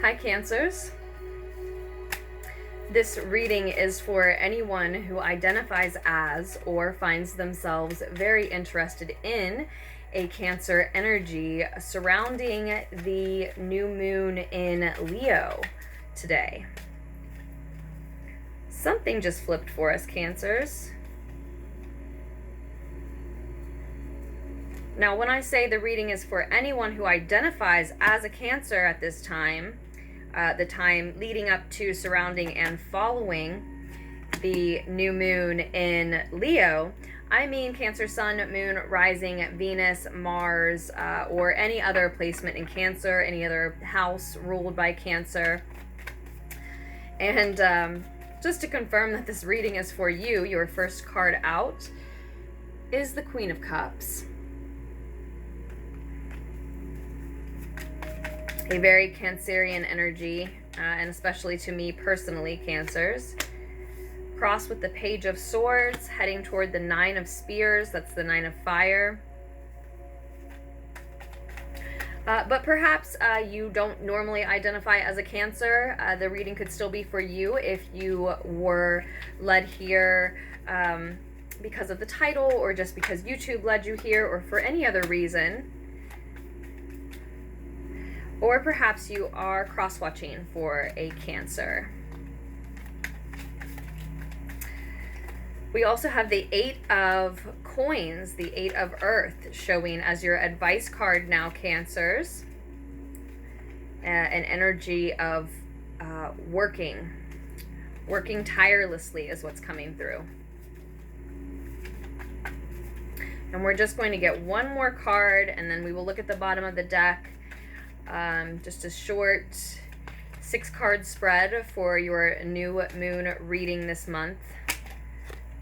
Hi, Cancers. This reading is for anyone who identifies as or finds themselves very interested in a Cancer energy surrounding the new moon in Leo today. Something just flipped for us, Cancers. Now, when I say the reading is for anyone who identifies as a Cancer at this time, the time leading up to, surrounding, and following the new moon in Leo, I mean Cancer Sun, Moon, Rising, Venus, Mars, or any other placement in Cancer, any other house ruled by Cancer. And just to confirm that this reading is for you, your first card out is the Queen of Cups. A very Cancerian energy, and especially to me personally, Cancers. Cross with the Page of Swords, heading toward the Nine of Spears, that's the Nine of Fire. But perhaps you don't normally identify as a Cancer. The reading could still be for you if you were led here because of the title, or just because YouTube led you here, or for any other reason. Or perhaps you are cross-watching for a Cancer. We also have the Eight of Coins, the Eight of Earth, showing as your advice card now, Cancers. An energy of working tirelessly is what's coming through. And we're just going to get one more card, and then we will look at the bottom of the deck. Just a short 6-card spread for your new moon reading this month,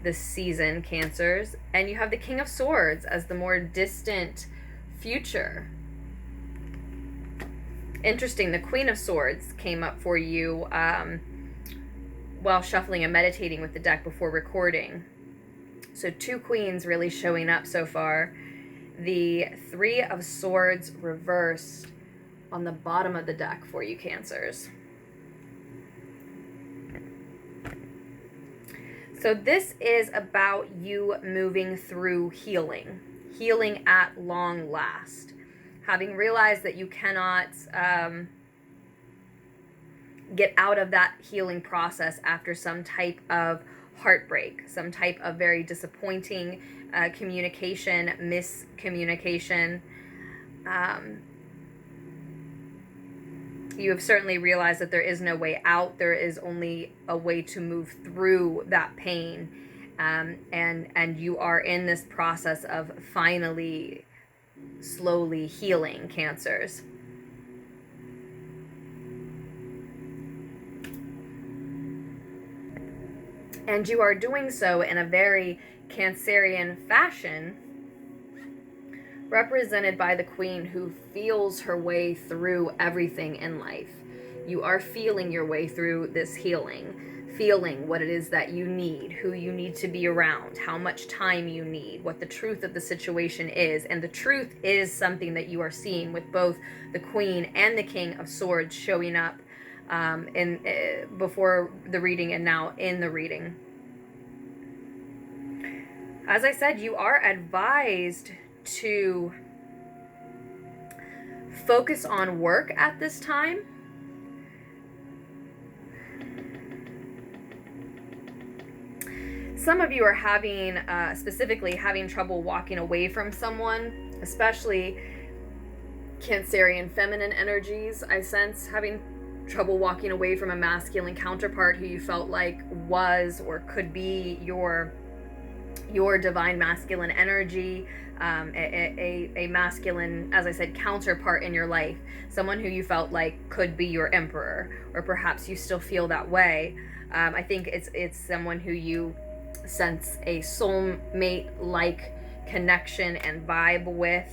this season, Cancers. And you have the King of Swords as the more distant future. Interesting, the Queen of Swords came up for you while shuffling and meditating with the deck before recording. So 2 queens really showing up so far. The Three of Swords reversed on the bottom of the deck for you, Cancers. So this is about you moving through healing at long last. Having realized that you cannot get out of that healing process after some type of heartbreak, some type of very disappointing communication, miscommunication. You have certainly realized that there is no way out. There is only a way to move through that pain. And you are in this process of finally, slowly healing, Cancers. And you are doing so in a very Cancerian fashion, represented by the Queen, who feels her way through everything in life. You are feeling your way through this healing, feeling what it is that you need, who you need to be around, how much time you need, what the truth of the situation is. And the truth is something that you are seeing with both the Queen and the King of Swords showing up before the reading and now in the reading. As I said, you are advised to focus on work at this time. Some of you are specifically having trouble walking away from someone, especially Cancerian feminine energies. I sense having trouble walking away from a masculine counterpart who you felt like was or could be your divine masculine energy, a masculine, as I said, counterpart in your life, someone who you felt like could be your emperor, or perhaps you still feel that way. I think it's someone who you sense a soulmate-like connection and vibe with.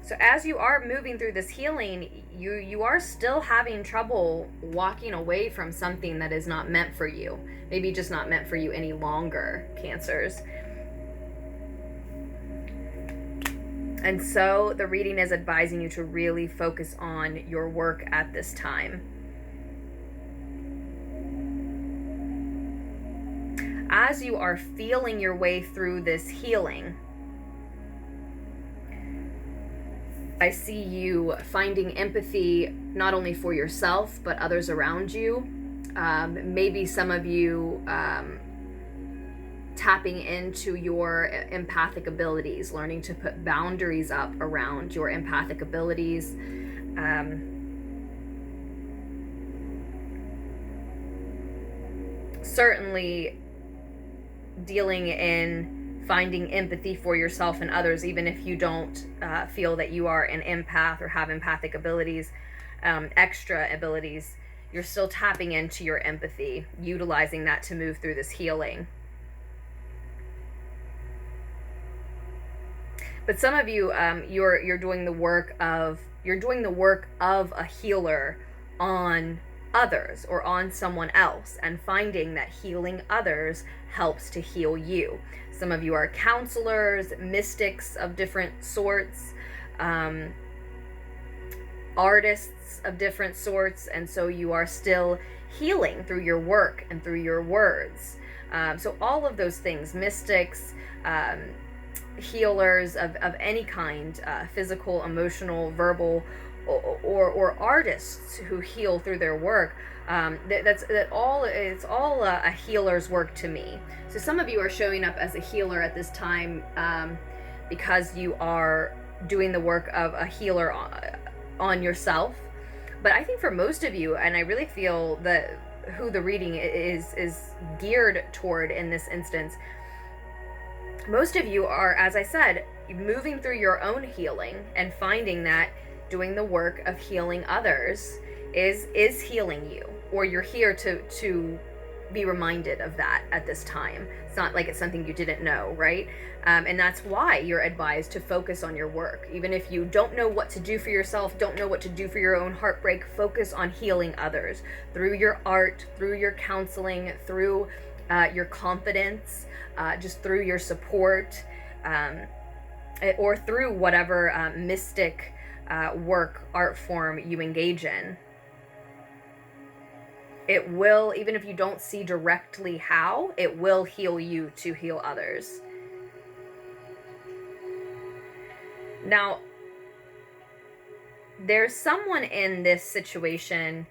So as you are moving through this healing, you are still having trouble walking away from something that is not meant for you. Maybe just not meant for you any longer, Cancers. And so the reading is advising you to really focus on your work at this time. as you are feeling your way through this healing, I see you finding empathy not only for yourself, but others around you. Maybe some of you tapping into your empathic abilities, learning to put boundaries up around your empathic abilities. Certainly dealing in finding empathy for yourself and others, even if you don't feel that you are an empath or have empathic abilities, extra abilities, you're still tapping into your empathy, utilizing that to move through this healing. But some of you, you're doing the work of a healer on others or on someone else, and finding that healing others helps to heal you. Some of you are counselors, mystics of different sorts, artists of different sorts, and so you are still healing through your work and through your words. So all of those things, mystics, healers of any kind, physical, emotional, verbal, or artists who heal through their work, it's all a healer's work to me. So some of you are showing up as a healer at this time because you are doing the work of a healer on yourself. But I think for most of you, and I really feel that who the reading is geared toward in this instance, most of you are, as I said, moving through your own healing and finding that doing the work of healing others is healing you, or you're here to be reminded of that at this time. It's not like it's something you didn't know, right? And that's why you're advised to focus on your work. Even if you don't know what to do for yourself, don't know what to do for your own heartbreak, focus on healing others through your art, through your counseling, through your confidence, just through your support, or through whatever mystic work, art form you engage in. It will, even if you don't see directly how, it will heal you to heal others. Now, there's someone in this situation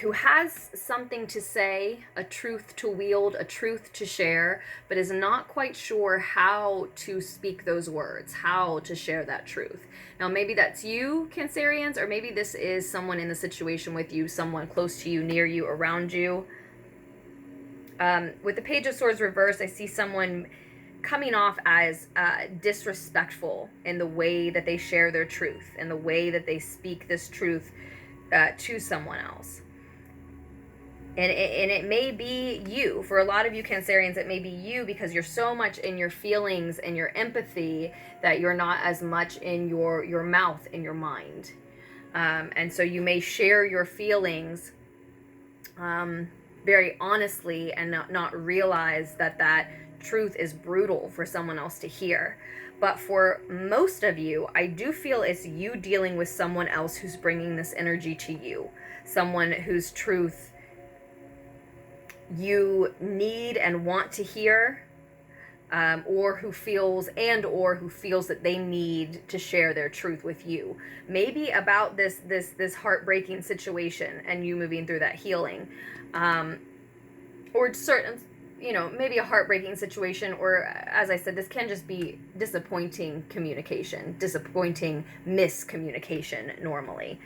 who has something to say, a truth to wield, a truth to share, but is not quite sure how to speak those words, how to share that truth. Now, maybe that's you, Cancerians, or maybe this is someone in the situation with you, someone close to you, near you, around you. With the Page of Swords reversed, I see someone coming off as disrespectful in the way that they share their truth, in the way that they speak this truth to someone else. And it may be you. For a lot of you Cancerians, it may be you, because you're so much in your feelings and your empathy that you're not as much in your mouth, in your mind. And so you may share your feelings very honestly and not realize that truth is brutal for someone else to hear. But for most of you, I do feel it's you dealing with someone else who's bringing this energy to you. Someone whose truth you need and want to hear, or who feels that they need to share their truth with you. Maybe about this heartbreaking situation and you moving through that healing, or certain, maybe a heartbreaking situation, or as I said, this can just be disappointing communication, disappointing miscommunication normally,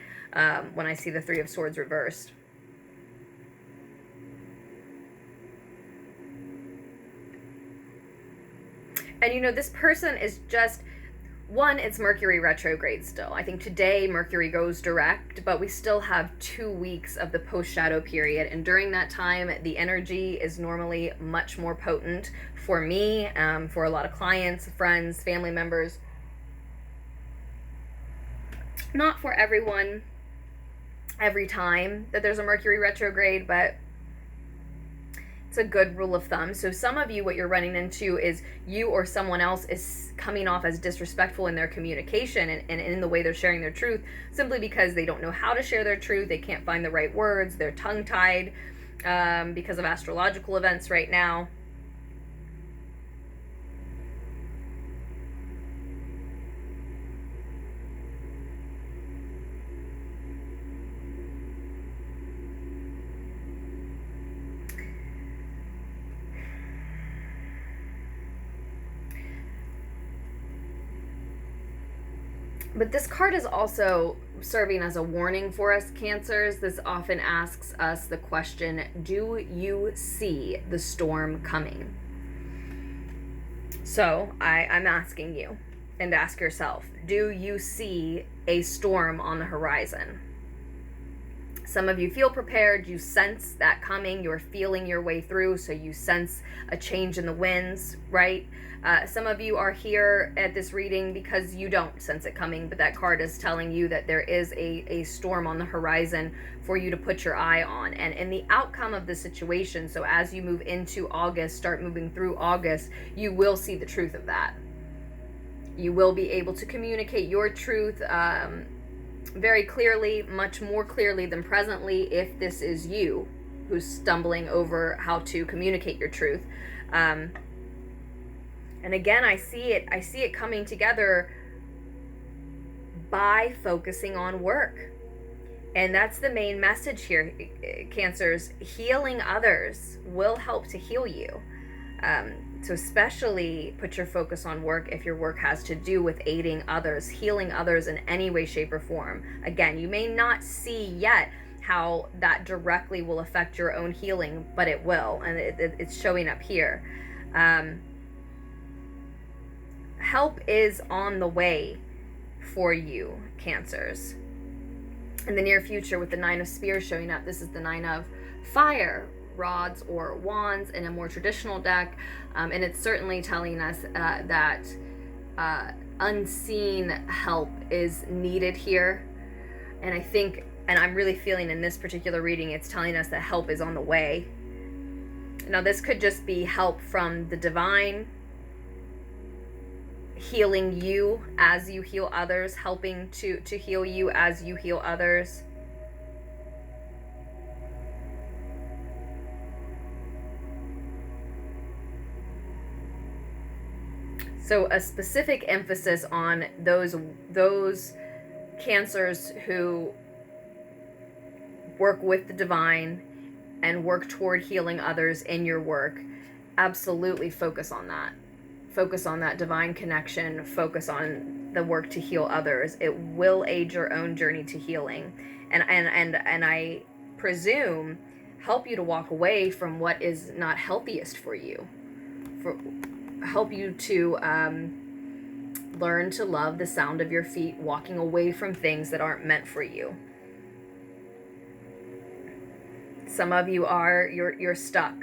when I see the Three of Swords reversed. And this person is just, one, it's Mercury retrograde still. I think today Mercury goes direct, but we still have 2 weeks of the post-shadow period. And during that time, the energy is normally much more potent for me, for a lot of clients, friends, family members. Not for everyone every time that there's a Mercury retrograde, but it's a good rule of thumb. So some of you, what you're running into is you or someone else is coming off as disrespectful in their communication and in the way they're sharing their truth, simply because they don't know how to share their truth, they can't find the right words, they're tongue-tied, because of astrological events right now. But this card is also serving as a warning for us, Cancers. This often asks us the question, do you see the storm coming? So I'm asking you, and ask yourself, do you see a storm on the horizon? Some of you feel prepared, you sense that coming, you're feeling your way through, so you sense a change in the winds, right? Some of you are here at this reading because you don't sense it coming, but that card is telling you that there is a storm on the horizon for you to put your eye on. And in the outcome of the situation, so as you move into August, start moving through August, you will see the truth of that. You will be able to communicate your truth very clearly, much more clearly than presently, if this is you who's stumbling over how to communicate your truth. And again, I see it coming together by focusing on work. And that's the main message here, Cancers. Healing others will help to heal you. So especially put your focus on work if your work has to do with aiding others, healing others in any way, shape, or form. Again, you may not see yet how that directly will affect your own healing, but it will, and it's showing up here. Help is on the way for you, Cancers. In the near future, with the Nine of Spears showing up, this is the Nine of Fire, rods or wands in a more traditional deck, and it's certainly telling us that unseen help is needed here. And I think, and I'm really feeling in this particular reading, it's telling us that help is on the way. Now this could just be help from the divine, healing you as you heal others, helping to heal you as you heal others. So a specific emphasis on those Cancers who work with the divine and work toward healing others in your work. Absolutely focus on that. Focus on that divine connection. Focus on the work to heal others. It will aid your own journey to healing. And I presume help you to walk away from what is not healthiest for you. Help you to learn to love the sound of your feet, walking away from things that aren't meant for you. Some of you you're stuck.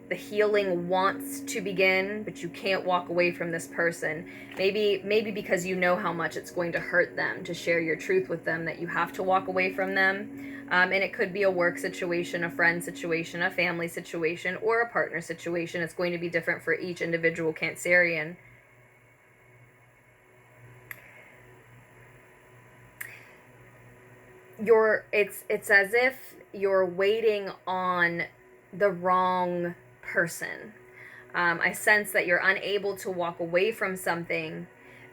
The healing wants to begin, but you can't walk away from this person. Maybe because you know how much it's going to hurt them to share your truth with them, that you have to walk away from them. And it could be a work situation, a friend situation, a family situation, or a partner situation. It's going to be different for each individual Cancerian. It's as if you're waiting on the wrong person. I sense that you're unable to walk away from something,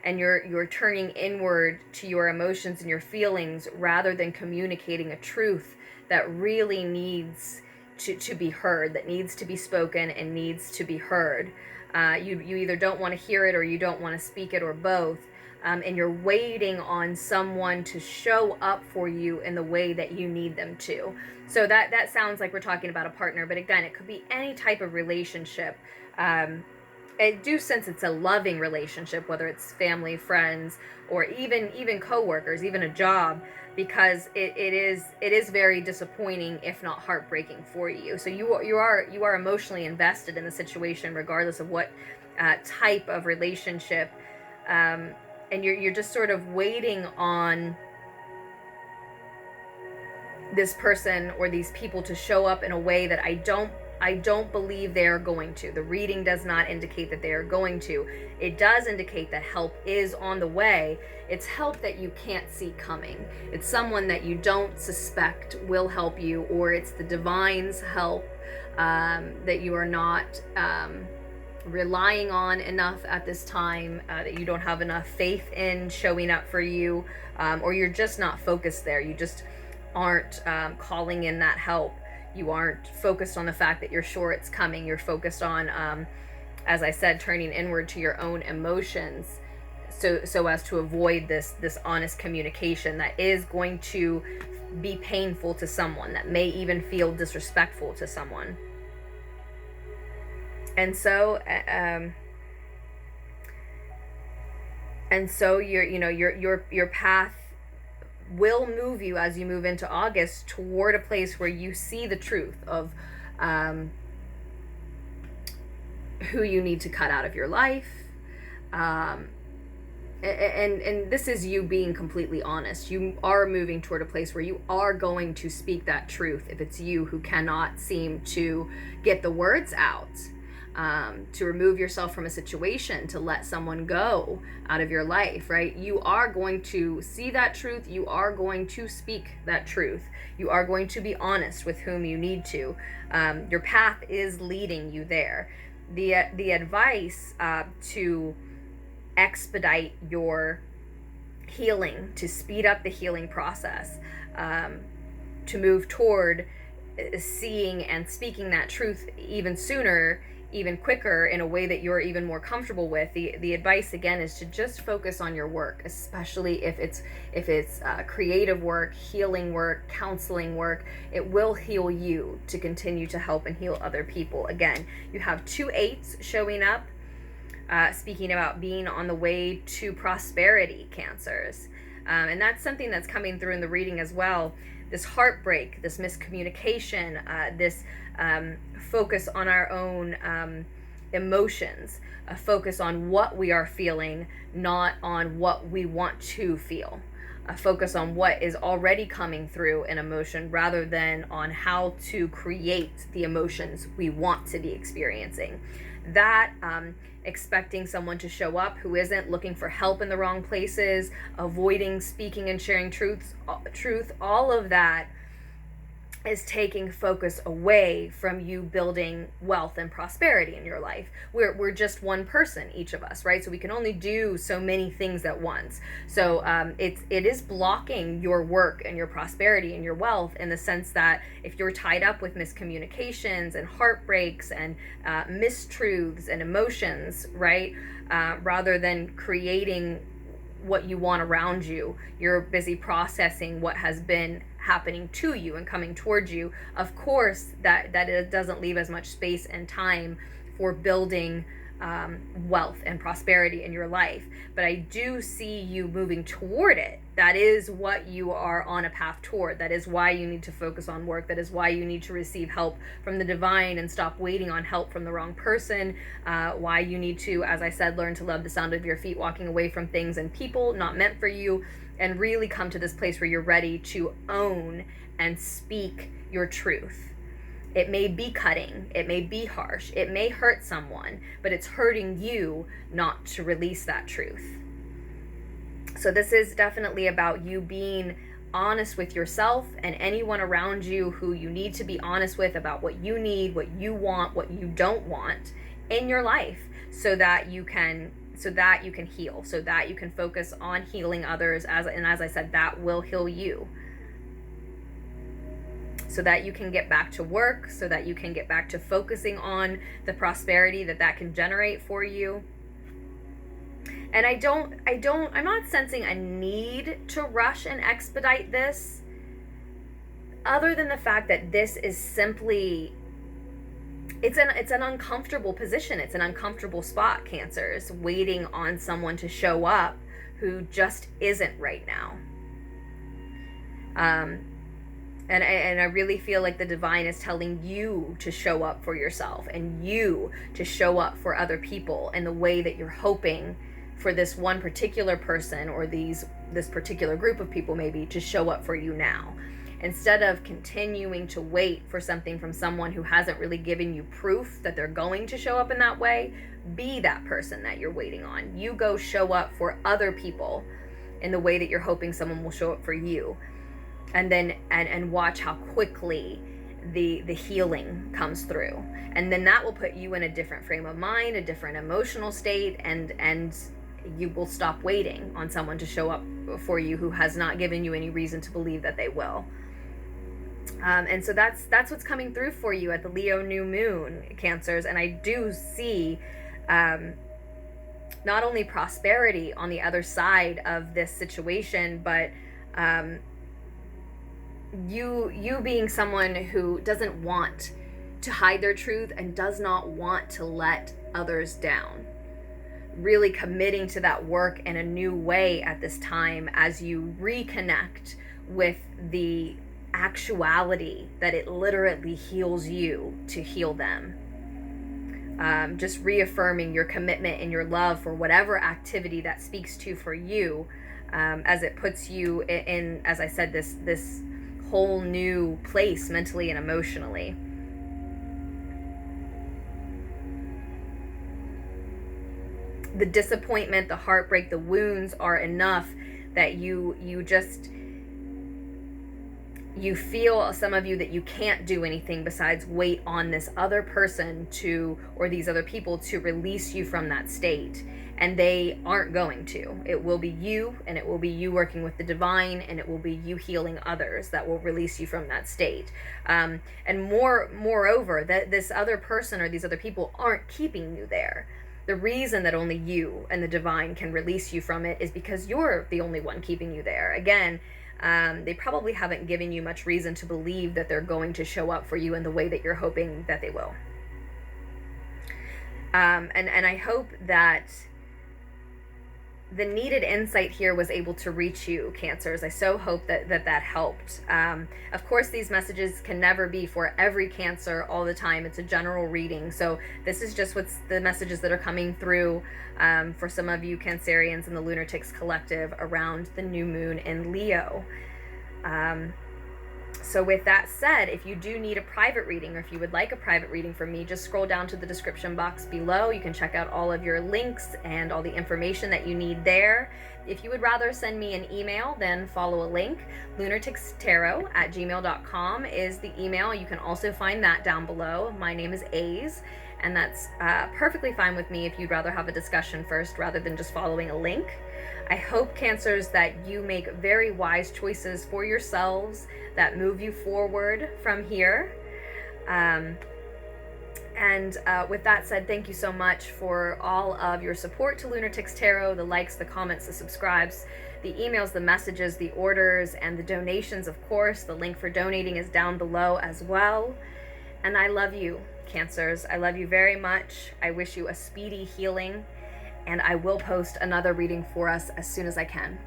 and you're turning inward to your emotions and your feelings rather than communicating a truth that really needs to be heard, that needs to be spoken and needs to be heard. You either don't want to hear it or you don't want to speak it, or both. And you're waiting on someone to show up for you in the way that you need them to. So that sounds like we're talking about a partner, but again, it could be any type of relationship. I do sense it's a loving relationship, whether it's family, friends, or even co-workers, even a job, because it is very disappointing, if not heartbreaking for you. So you are emotionally invested in the situation, regardless of what type of relationship, and you're just sort of waiting on this person or these people to show up in a way that I I don't believe they are going to. The reading does not indicate that they are going to. It does indicate that help is on the way. It's help that you can't see coming. It's someone that you don't suspect will help you, or it's the divine's help that you are not relying on enough at this time, that you don't have enough faith in showing up for you, or you're just not focused there. You just aren't calling in that help. You aren't focused on the fact that you're sure it's coming. You're focused on, as I said, turning inward to your own emotions, so as to avoid this honest communication that is going to be painful to someone, that may even feel disrespectful to someone. And so your path will move you as you move into August toward a place where you see the truth of who you need to cut out of your life. And this is you being completely honest. You are moving toward a place where you are going to speak that truth if it's you who cannot seem to get the words out. To remove yourself from a situation, to let someone go out of your life, right? You are going to see that truth. You are going to speak that truth. You are going to be honest with whom you need to. Your path is leading you there. The advice to expedite your healing, to speed up the healing process, to move toward seeing and speaking that truth even sooner, even quicker, in a way that you're even more comfortable with. The advice again is to just focus on your work, especially if it's creative work, healing work, counseling work. It will heal you to continue to help and heal other people. Again, you have 2 8s showing up, speaking about being on the way to prosperity, Cancers. And that's something that's coming through in the reading as well. This heartbreak, this miscommunication, this focus on our own emotions, a focus on what we are feeling, not on what we want to feel, a focus on what is already coming through an emotion rather than on how to create the emotions we want to be experiencing. That expecting someone to show up who isn't, looking for help in the wrong places, avoiding speaking and sharing truth, all of that is taking focus away from you building wealth and prosperity in your life. We're just one person, each of us, right? So we can only do so many things at once. So it is blocking your work and your prosperity and your wealth, in the sense that if you're tied up with miscommunications and heartbreaks and mistruths and emotions, right? Rather than creating what you want around you, you're busy processing what has been happening to you and coming towards you. Of course, that it doesn't leave as much space and time for building wealth and prosperity in your life. But I do see you moving toward it. That is what you are on a path toward. That is why you need to focus on work. That is why you need to receive help from the divine and stop waiting on help from the wrong person. Why you need to, as I said, learn to love the sound of your feet walking away from things and people not meant for you, and really come to this place where you're ready to own and speak your truth. It may be cutting, it may be harsh, it may hurt someone, but it's hurting you not to release that truth. So this is definitely about you being honest with yourself and anyone around you who you need to be honest with about what you need, what you want, what you don't want in your life, so that you can heal, so that you can focus on healing others, as I said, that will heal you. So that you can get back to work, so that you can get back to focusing on the prosperity that can generate for you. And I'm not sensing a need to rush and expedite this, other than the fact that this is simply, it's an uncomfortable position. It's an uncomfortable spot, Cancers, waiting on someone to show up who just isn't right now. And I really feel like the divine is telling you to show up for yourself, and you to show up for other people in the way that you're hoping for this one particular person, or this particular group of people maybe, to show up for you now. Instead of continuing to wait for something from someone who hasn't really given you proof that they're going to show up in that way, be that person that you're waiting on. You go show up for other people in the way that you're hoping someone will show up for you. And then and watch how quickly the healing comes through. And then that will put you in a different frame of mind, a different emotional state, and you will stop waiting on someone to show up for you who has not given you any reason to believe that they will. And so that's what's coming through for you at the Leo new moon, Cancers. And I do see not only prosperity on the other side of this situation, but you being someone who doesn't want to hide their truth and does not want to let others down. Really committing to that work in a new way at this time as you reconnect with the actuality that it literally heals you to heal them. Just reaffirming your commitment and your love for whatever activity that speaks to for you, as it puts you in, as I said, this whole new place mentally and emotionally. The disappointment, the heartbreak, the wounds are enough that you feel, some of you, that you can't do anything besides wait on this other person to, or these other people to release you from that state. And they aren't going to. It will be you, and it will be you working with the divine, and it will be you healing others that will release you from that state. And moreover, that this other person or these other people aren't keeping you there. The reason that only you and the divine can release you from it is because you're the only one keeping you there. Again, they probably haven't given you much reason to believe that they're going to show up for you in the way that you're hoping that they will. And I hope that the needed insight here was able to reach you, Cancers. I so hope that helped. Of course, these messages can never be for every Cancer all the time. It's a general reading. So this is just what's the messages that are coming through for some of you Cancerians in the Lunartics Collective around the new moon in Leo. So with that said, if you do need a private reading, or if you would like a private reading from me, just scroll down to the description box below. You can check out all of your links and all the information that you need there. If you would rather send me an email, then follow a link. LunarticksTarot@gmail.com is the email. You can also find that down below. My name is Aze, and that's perfectly fine with me if you'd rather have a discussion first rather than just following a link. I hope, Cancers, that you make very wise choices for yourselves that move you forward from here. With that said, thank you so much for all of your support to Lunartics Tarot, the likes, the comments, the subscribes, the emails, the messages, the orders, and the donations, of course. The link for donating is down below as well. And I love you, Cancers. I love you very much. I wish you a speedy healing, and I will post another reading for us as soon as I can.